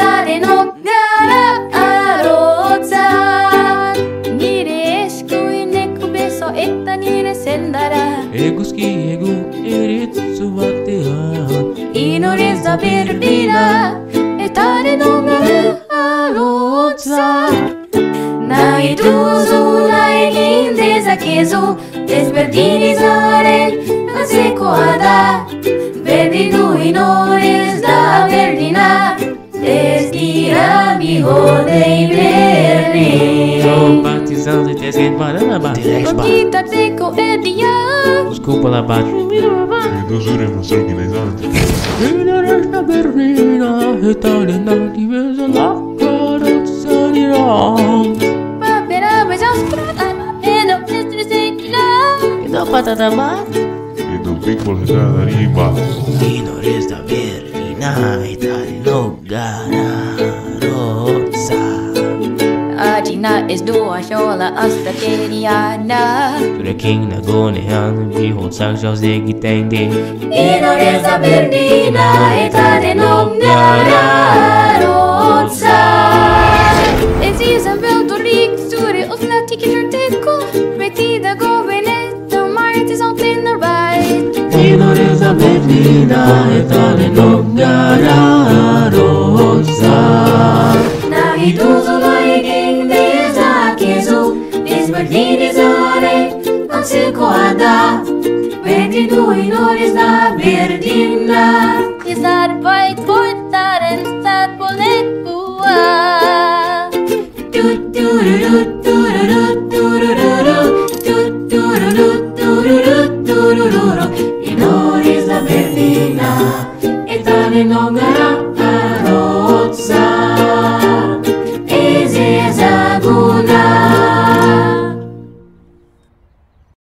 誰の柄ろさにれしくいねくべそえたにれせんだらEguski egu erit suwatihan Inoris da verdina e tare no garota Na iduzo na lindeza queso Desverdinizare a secoada Verdino inores da verdina Desgira mi rodei verni Batizando e tesgen para baixo Kita teko edia Desculpa lá baixo Dozuremos organizante. Inoris da Berlina Italina divisa la carrozza di Rom Papera mas aos prata E não precisa Ino patata ba E do piccolo da riba. Inoris da Berlina Italina no gararozza Agina es dua shola hasta teriana Tureking na gonehan Behold sakshaw zegitengde Inores da verdina e tare no gararozza Es Isabel do rik sure of na ticket teko Betida govenetta martis out in the right Inoris da Berlina Italina no gararozza Na iduzo no iging desa kezo Desverdinizare ansecoada Perdido inores da verdina